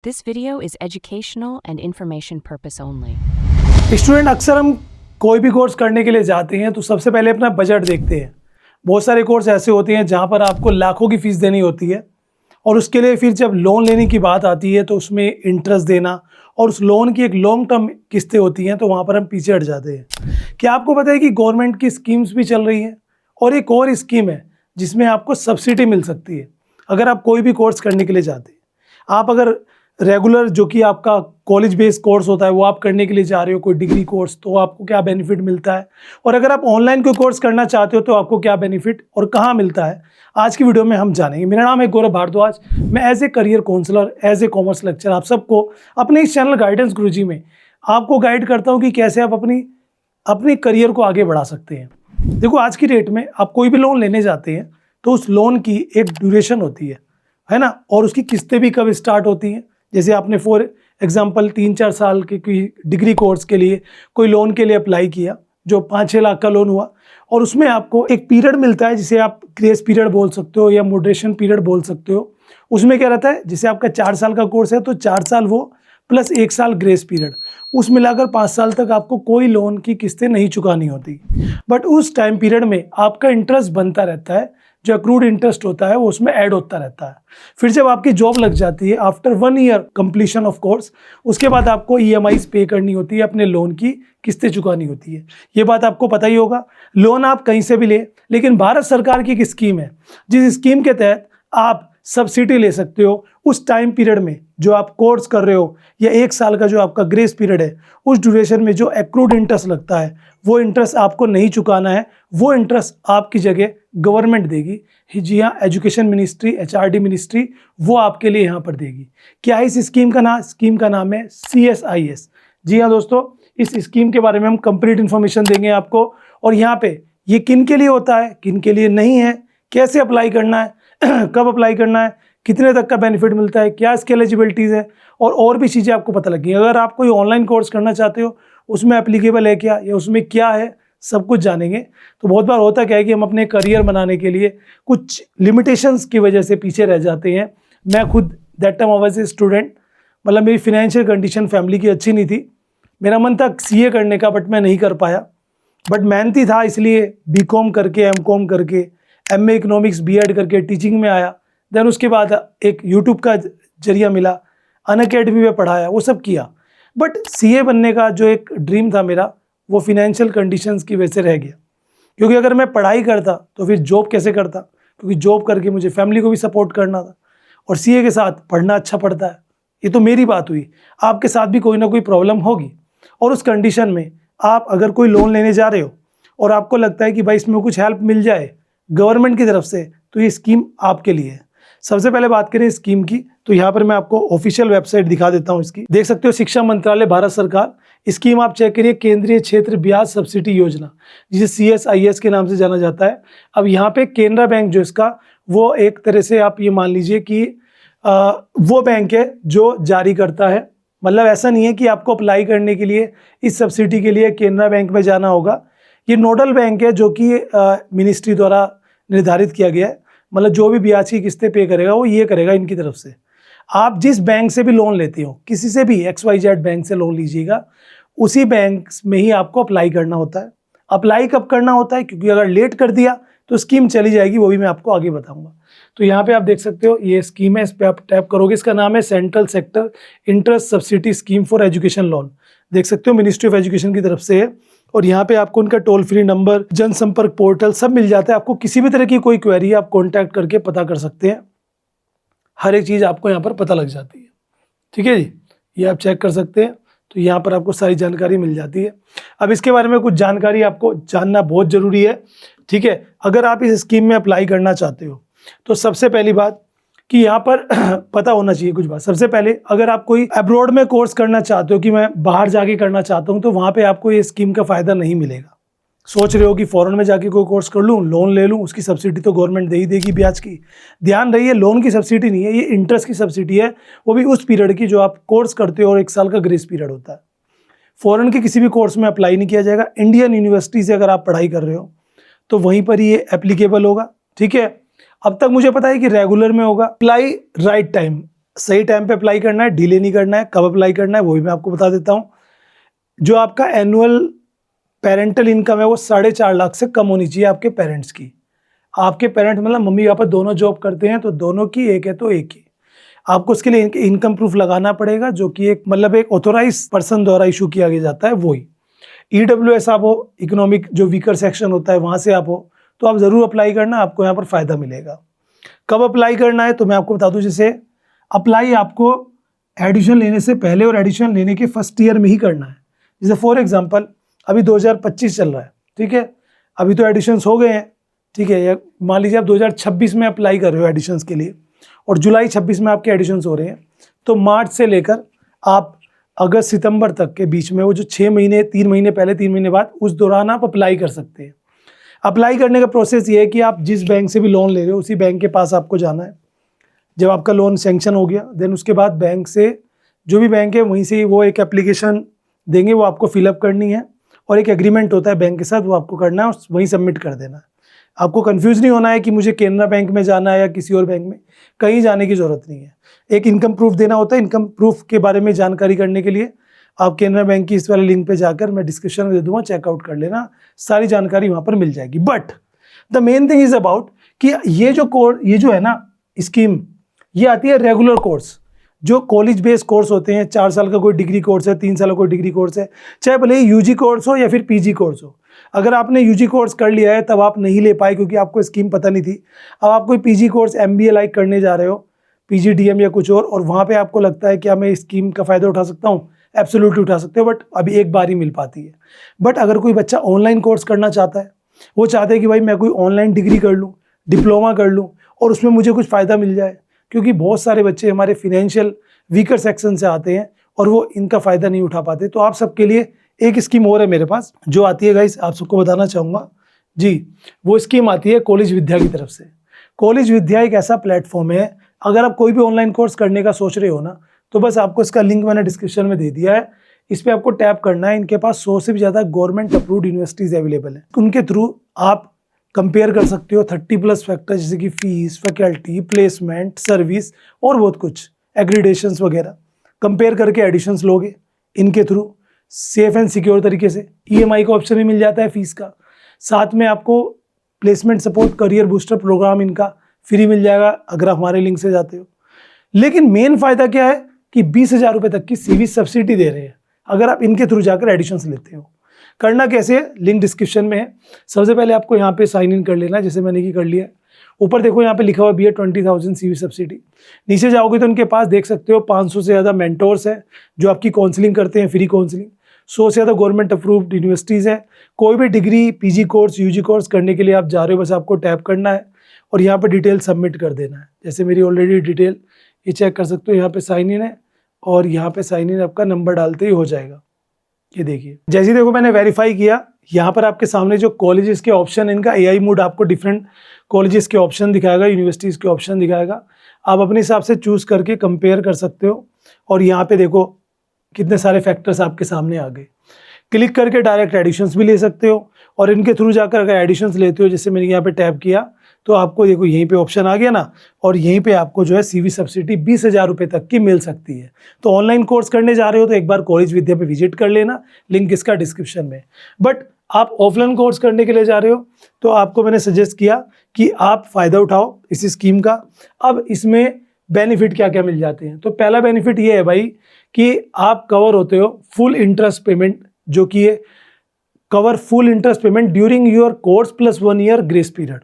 This video is educational and information purpose only. Student अक्सर हम कोई भी कोर्स करने के लिए जाते हैं तो सबसे पहले अपना बजट देखते हैं। बहुत सारे कोर्स ऐसे होते हैं जहाँ पर आपको लाखों की फ़ीस देनी होती है और उसके लिए फिर जब लोन लेने की बात आती है तो उसमें इंटरेस्ट देना और उस लोन की एक लॉन्ग टर्म किस्तें होती हैं तो वहाँ पर हम पीछे हट जाते हैं। क्या आपको पता है कि गवर्नमेंट की स्कीम्स भी चल रही हैं और एक और स्कीम है जिसमें आपको सब्सिडी मिल सकती है अगर आप कोई भी कोर्स करने के लिए जाते हैं। आप अगर रेगुलर जो कि आपका कॉलेज बेस्ड कोर्स होता है वो आप करने के लिए जा रहे हो कोई डिग्री कोर्स तो आपको क्या बेनिफिट मिलता है और अगर आप ऑनलाइन कोई कोर्स करना चाहते हो तो आपको क्या बेनिफिट और कहाँ मिलता है, आज की वीडियो में हम जानेंगे। मेरा नाम है गौरव भारद्वाज। मैं as a career counsellor, as a commerce lecturer आप सबको अपने इस चैनल गाइडेंस गुरुजी में आपको गाइड करता हूँ कि कैसे आप अपने करियर को आगे बढ़ा सकते हैं। देखो, आज की डेट में आप कोई भी लोन लेने जाते हैं तो उस लोन की एक ड्यूरेशन होती है ना, और उसकी किस्तें भी कब स्टार्ट होती हैं। जैसे आपने फॉर एग्जांपल 3-4 साल के कोई डिग्री कोर्स के लिए कोई लोन के लिए अप्लाई किया जो 5-6 लाख का लोन हुआ और उसमें आपको एक पीरियड मिलता है जिसे आप ग्रेस पीरियड बोल सकते हो या मॉडरेशन पीरियड बोल सकते हो। उसमें क्या रहता है, जैसे आपका 4 साल का कोर्स है तो 4 साल वो प्लस 1 साल ग्रेस पीरियड, उस मिलाकर 5 साल तक आपको कोई लोन की किस्तें नहीं चुकानी होती। बट उस टाइम पीरियड में आपका इंटरेस्ट बनता रहता है, जो अक्रूड इंटरेस्ट होता है वो उसमें ऐड होता रहता है। फिर जब आपकी जॉब लग जाती है after 1 year completion of course, उसके बाद आपको EMIs पे करनी होती है, अपने लोन की किस्तें चुकानी होती है। ये बात आपको पता ही होगा। लोन आप कहीं से भी ले, लेकिन भारत सरकार की एक स्कीम है जिस स्कीम के तहत आप सब्सिडी ले सकते हो उस टाइम पीरियड में जो आप कोर्स कर रहे हो या 1 साल का जो आपका ग्रेस पीरियड है उस ड्यूरेशन में जो एक्रूड इंटरेस्ट लगता है वो इंटरेस्ट आपको नहीं चुकाना है। वो इंटरेस्ट आपकी जगह गवर्नमेंट देगी। जी हाँ, एजुकेशन मिनिस्ट्री, HRD मिनिस्ट्री वो आपके लिए यहाँ पर देगी। क्या है इस स्कीम का नाम है CSIS। जी हाँ दोस्तों, इस स्कीम के बारे में हम कंप्लीट इन्फॉर्मेशन देंगे आपको और यहाँ पे ये किन के लिए होता है, किन के लिए नहीं है, कैसे अप्लाई करना है, कब अप्लाई करना है, कितने तक का बेनिफिट मिलता है, क्या इसकी एलिजिबिलिटीज़ है और भी चीज़ें आपको पता लगी। अगर आप कोई ऑनलाइन कोर्स करना चाहते हो उसमें एप्लीकेबल है क्या या उसमें क्या है, सब कुछ जानेंगे। तो बहुत बार होता क्या है कि हम अपने करियर बनाने के लिए कुछ लिमिटेशंस की वजह से पीछे रह जाते हैं। मैं खुद that time was a student, मतलब मेरी फिनेंशियल कंडीशन फैमिली की अच्छी नहीं थी। मेरा मन था CA करने का बट मैं नहीं कर पाया, बट मेहनती था इसलिए BCom करके MCom करके MA इकोनॉमिक्स BEd करके टीचिंग में आया। देन उसके बाद एक यूट्यूब का जरिया मिला, अनअकैडमी में पढ़ाया, वो सब किया। बट CA बनने का जो एक ड्रीम था मेरा वो फिनेंशियल कंडीशंस की वजह से रह गया, क्योंकि अगर मैं पढ़ाई करता तो फिर जॉब कैसे करता, क्योंकि जॉब करके मुझे फैमिली को भी सपोर्ट करना था और CA के साथ पढ़ना अच्छा पड़ता है। ये तो मेरी बात हुई, आपके साथ भी कोई ना कोई प्रॉब्लम होगी और उस कंडीशन में आप अगर कोई लोन लेने जा रहे हो और आपको लगता है कि भाई इसमें कुछ हेल्प मिल जाए गवर्नमेंट की तरफ से, तो ये स्कीम आपके लिए है। सबसे पहले बात करें स्कीम की तो यहाँ पर मैं आपको ऑफिशियल वेबसाइट दिखा देता हूँ। इसकी देख सकते हो, शिक्षा मंत्रालय भारत सरकार। स्कीम आप चेक करिए, केंद्रीय क्षेत्र ब्याज सब्सिडी योजना, जिसे CSIS के नाम से जाना जाता है। अब यहाँ पे केनरा बैंक जो इसका वो एक तरह से आप ये मान लीजिए कि वो बैंक है जो जारी करता है। मतलब ऐसा नहीं है कि आपको अप्लाई करने के लिए इस सब्सिडी के लिए केनरा बैंक में जाना होगा। ये नोडल बैंक है जो कि मिनिस्ट्री द्वारा निर्धारित किया गया है। मतलब जो भी ब्याज की किस्तें पे करेगा वो ये करेगा इनकी तरफ से। आप जिस बैंक से भी लोन लेते हो, किसी से भी XYZ बैंक से लोन लीजिएगा, उसी बैंक में ही आपको अप्लाई करना होता है। अप्लाई कब करना होता है, क्योंकि अगर लेट कर दिया तो स्कीम चली जाएगी, वो भी मैं आपको आगे बताऊंगा। तो यहाँ पे आप देख सकते हो ये स्कीम है, इस पर आप टैप करोगे, इसका नाम है central sector interest subsidy scheme for education loan. देख सकते हो मिनिस्ट्री ऑफ एजुकेशन की तरफ से है और यहाँ पे आपको उनका टोल फ्री नंबर, जनसंपर्क पोर्टल सब मिल जाता है। आपको किसी भी तरह की कोई क्वेरी आप कॉन्टैक्ट करके पता कर सकते हैं। हर एक चीज़ आपको यहाँ पर पता लग जाती है। ठीक है जी, ये आप चेक कर सकते हैं। तो यहाँ पर आपको सारी जानकारी मिल जाती है। अब इसके बारे में कुछ जानकारी आपको जानना बहुत ज़रूरी है। ठीक है, अगर आप इस स्कीम में अप्लाई करना चाहते हो तो सबसे पहली बात कि यहाँ पर पता होना चाहिए कुछ बात। सबसे पहले अगर आप कोई अब्रॉड में कोर्स करना चाहते हो कि मैं बाहर जाके करना चाहता हूँ, तो वहाँ पे आपको ये स्कीम का फ़ायदा नहीं मिलेगा। सोच रहे हो कि फॉरेन में जाके कोई कोर्स कर लूँ, लोन ले लूँ, उसकी सब्सिडी तो गवर्नमेंट दे ही देगी ब्याज की। ध्यान रहिए, लोन की सब्सिडी नहीं है, ये इंटरेस्ट की सब्सिडी है, वो भी उस पीरियड की जो आप कोर्स करते हो और 1 साल का ग्रेस पीरियड होता है। फॉरेन के किसी भी कोर्स में अप्लाई नहीं किया जाएगा। इंडियन यूनिवर्सिटी से अगर आप पढ़ाई कर रहे हो तो वहीं पर ये एप्लीकेबल होगा। ठीक है, अब तक मुझे पता है कि रेगुलर में होगा। अप्लाई राइट टाइम, सही टाइम पे अप्लाई करना है, डिले नहीं करना है। कब अप्लाई करना है वो भी मैं आपको बता देता हूँ। जो आपका एनुअल पेरेंटल इनकम है वो 4.5 लाख से कम होनी चाहिए आपके पेरेंट्स की। आपके पेरेंट मतलब मम्मी पापा दोनों जॉब करते हैं तो दोनों की एक है तो एक ही। आपको उसके लिए इनकम प्रूफ लगाना पड़ेगा, जो कि एक मतलब एक ऑथोराइज पर्सन द्वारा इशू किया गया जाता है वही। EWS आप हो, इकोनॉमिक जो वीकर सेक्शन होता है वहाँ से आप हो, तो आप ज़रूर अप्लाई करना, आपको यहाँ पर फ़ायदा मिलेगा। कब अप्लाई करना है तो मैं आपको बता दूं, जैसे अप्लाई आपको एडिशन लेने से पहले और एडिशन लेने के फर्स्ट ईयर में ही करना है। जैसे फॉर एग्जांपल अभी 2025 चल रहा है, ठीक है, अभी तो एडिशंस हो गए हैं, ठीक है, या मान लीजिए आप 2026 में अप्लाई कर रहे हो एडिशंस के लिए और जुलाई 26 में आपके एडिशंस हो रहे हैं, तो मार्च से लेकर आप अगस्त सितंबर तक के बीच में वो जो 6 महीने 3 महीने पहले 3 महीने बाद, उस दौरान आप अप्लाई कर सकते हैं। अप्लाई करने का प्रोसेस ये है कि आप जिस बैंक से भी लोन ले रहे हो उसी बैंक के पास आपको जाना है। जब आपका लोन सैंक्शन हो गया देन उसके बाद बैंक से, जो भी बैंक है वहीं से वो एक एप्लीकेशन देंगे, वो आपको फिलअप करनी है और एक एग्रीमेंट होता है बैंक के साथ, वो आपको करना है और वहीं सबमिट कर देना है। आपको कंफ्यूज नहीं होना है कि मुझे केनरा बैंक में जाना है या किसी और बैंक में, कहीं जाने की ज़रूरत नहीं है। एक इनकम प्रूफ देना होता है, इनकम प्रूफ के बारे में जानकारी करने के लिए आप केनरा बैंक की इस वाले लिंक पे जाकर, मैं डिस्क्रिप्शन में दे दूंगा, चेकआउट कर लेना, सारी जानकारी वहाँ पर मिल जाएगी। But the main thing is about कि ये जो है ना स्कीम, ये आती है रेगुलर कोर्स, जो कॉलेज बेस्ड कोर्स होते हैं। 4 साल का कोई डिग्री कोर्स है, 3 साल का कोई डिग्री कोर्स है, चाहे भले ही UG कोर्स हो या फिर PG कोर्स हो। अगर आपने UG कोर्स कर लिया है तब आप नहीं ले पाए क्योंकि आपको स्कीम पता नहीं थी, अब आप कोई PG कोर्स MBA लाइक करने जा रहे हो, PGDM या कुछ और वहाँ पे आपको लगता है कि मैं इस स्कीम का फ़ायदा उठा सकता हूँ, एब्सोल्युटली उठा सकते हो, बट अभी एक बार ही मिल पाती है। बट अगर कोई बच्चा ऑनलाइन कोर्स करना चाहता है, वो चाहते हैं कि भाई मैं कोई ऑनलाइन डिग्री कर लूँ, डिप्लोमा कर लूँ और उसमें मुझे कुछ फ़ायदा मिल जाए, क्योंकि बहुत सारे बच्चे हमारे फिनेंशियल वीकर सेक्शन से आते हैं और वो इनका फ़ायदा नहीं उठा पाते। तो आप सबके लिए एक स्कीम और है मेरे पास जो आती है गाइस, आप सबको बताना चाहूँगा जी। वो स्कीम आती है कॉलेज विद्या की तरफ से। कॉलेज विद्या एक ऐसा प्लेटफॉर्म है, अगर आप कोई भी ऑनलाइन कोर्स करने का सोच रहे हो ना, तो बस आपको इसका लिंक मैंने डिस्क्रिप्शन में दे दिया है, इस पर आपको टैप करना है। इनके पास 100 से भी ज़्यादा गवर्नमेंट अप्रूव्ड यूनिवर्सिटीज़ अवेलेबल है, उनके थ्रू आप कंपेयर कर सकते हो 30+ फैक्टर, जैसे कि फीस, फैकल्टी, प्लेसमेंट, सर्विस और बहुत कुछ, एग्रीडेशंस वगैरह। कंपेयर करके एडिशंस लोगे इनके थ्रू सेफ एंड सिक्योर तरीके से। EMI का ऑप्शन भी मिल जाता है फीस का, साथ में आपको placement support, career booster program इनका फ्री मिल जाएगा अगर आप हमारे लिंक से जाते हो। लेकिन मेन फ़ायदा क्या है कि 20,000 रुपये तक की CV सब्सिडी दे रहे हैं अगर आप इनके थ्रू जाकर एडिशंस लेते हो। करना कैसे है, लिंक डिस्क्रिप्शन में है। सबसे पहले आपको यहाँ पे साइन इन कर लेना है, जैसे मैंने की कर लिया है। ऊपर देखो यहाँ पे लिखा हुआ BA 20,000 CV सब्सिडी। नीचे जाओगे तो उनके पास देख सकते हो 500 से ज़्यादा मेंटोर्स हैं जो आपकी काउंसलिंग करते हैं, फ्री काउंसलिंग। 100 से ज़्यादा गवर्नमेंट अप्रूव्ड यूनिवर्सिटीज़ है। कोई भी degree, PG course, UG course करने के लिए आप जा रहे हो, बस आपको टैप करना है और यहाँ पर डिटेल सबमिट कर देना है। जैसे मेरी ऑलरेडी डिटेल ये चेक कर सकते हो, यहाँ पे साइन इन है और यहाँ पे साइन इन आपका नंबर डालते ही हो जाएगा। ये देखिए, जैसे देखो मैंने वेरीफाई किया, यहाँ पर आपके सामने जो कॉलेजेस के ऑप्शन, इनका AI मोड आपको डिफरेंट कॉलेजेस के ऑप्शन दिखाएगा, यूनिवर्सिटीज़ के ऑप्शन दिखाएगा। आप अपने हिसाब से चूज़ करके कंपेयर कर सकते हो और यहाँ पे देखो कितने सारे फैक्टर्स आपके सामने आ गए। क्लिक करके डायरेक्ट एडिशंस भी ले सकते हो और इनके थ्रू जाकर अगर एडिशंस लेते हो, जैसे मैंने यहाँ पे टैप किया तो आपको देखो यहीं पे ऑप्शन आ गया ना, और यहीं पे आपको जो है CV सब्सिडी 20,000 रुपये तक की मिल सकती है। तो ऑनलाइन कोर्स करने जा रहे हो तो एक बार कॉलेज विद्या पे विजिट कर लेना, लिंक इसका डिस्क्रिप्शन में। बट आप ऑफलाइन कोर्स करने के लिए जा रहे हो तो आपको मैंने सजेस्ट किया कि आप फ़ायदा उठाओ इस स्कीम का। अब इसमें बेनिफिट क्या क्या मिल जाते हैं, तो पहला बेनिफिट ये है भाई कि आप कवर होते हो फुल इंटरेस्ट पेमेंट, जो कि ये cover full interest payment during your course plus 1 year grace period.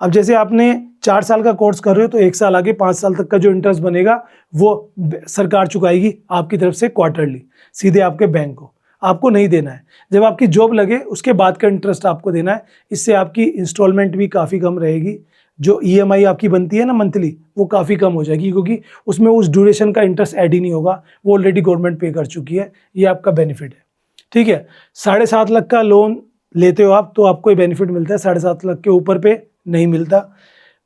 अब जैसे आपने 4 साल का कोर्स कर रहे हो तो 1 साल आगे 5 साल तक का जो इंटरेस्ट बनेगा वो सरकार चुकाएगी आपकी तरफ से क्वार्टरली, सीधे आपके बैंक को, आपको नहीं देना है। जब आपकी जॉब लगे उसके बाद का इंटरेस्ट आपको देना है। इससे आपकी इंस्टॉलमेंट भी काफ़ी कम रहेगी, जो EMI आपकी बनती है ना मंथली, वो काफ़ी कम हो जाएगी क्योंकि उसमें उस ड्यूरेशन का इंटरेस्ट ऐड ही नहीं होगा, वो ऑलरेडी गवर्नमेंट पे कर चुकी है। ये आपका बेनिफिट है, ठीक है। 7.5 लाख का लोन लेते हो आप तो आपको ये बेनिफिट मिलता है, 7.5 लाख के ऊपर पे नहीं मिलता।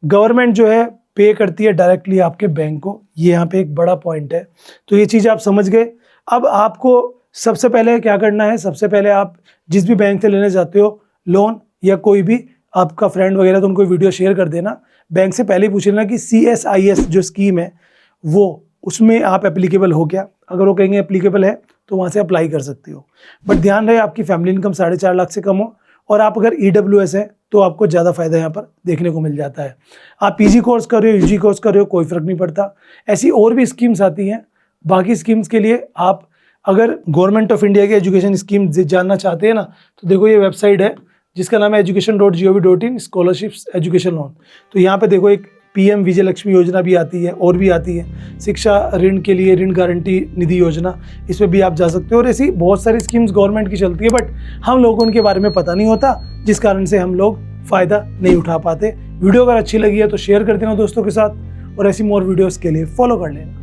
गवर्नमेंट जो है पे करती है डायरेक्टली आपके बैंक को, ये यहाँ पे एक बड़ा पॉइंट है। तो ये चीज़ आप समझ गए। अब आपको सबसे पहले क्या करना है, सबसे पहले आप जिस भी बैंक से लेने जाते हो लोन या कोई भी आपका फ्रेंड वगैरह, तो उनको वीडियो शेयर कर देना। बैंक से पहले ही पूछ लेना कि CSIS जो स्कीम है वो उसमें आप एप्लीकेबल हो क्या, अगर वो कहेंगे एप्लीकेबल है तो वहाँ से अप्लाई कर सकते हो। बट ध्यान रहे आपकी फैमिली इनकम 4.5 लाख से कम हो, और आप अगर EWS है तो आपको ज़्यादा फायदा यहाँ पर देखने को मिल जाता है। आप PG कोर्स कर रहे हो, UG कोर्स कर रहे हो, कोई फ़र्क नहीं पड़ता। ऐसी और भी स्कीम्स आती हैं। बाकी स्कीम्स के लिए आप अगर गवर्नमेंट ऑफ इंडिया की एजुकेशन स्कीम जानना चाहते हैं ना, तो देखो ये वेबसाइट है जिसका नाम है education.gov.in स्कॉलरशिप्स एजुकेशन लोन। तो यहाँ पे देखो एक PM विजय लक्ष्मी योजना भी आती है, और भी आती है शिक्षा ऋण के लिए ऋण गारंटी निधि योजना, इसमें भी आप जा सकते हो। और ऐसी बहुत सारी स्कीम्स गवर्नमेंट की चलती है, बट हम लोगों को उनके बारे में पता नहीं होता, जिस कारण से हम लोग फ़ायदा नहीं उठा पाते। वीडियो अगर अच्छी लगी है तो शेयर कर देना दोस्तों के साथ, और ऐसी मोर वीडियोज़ के लिए फॉलो कर लेना।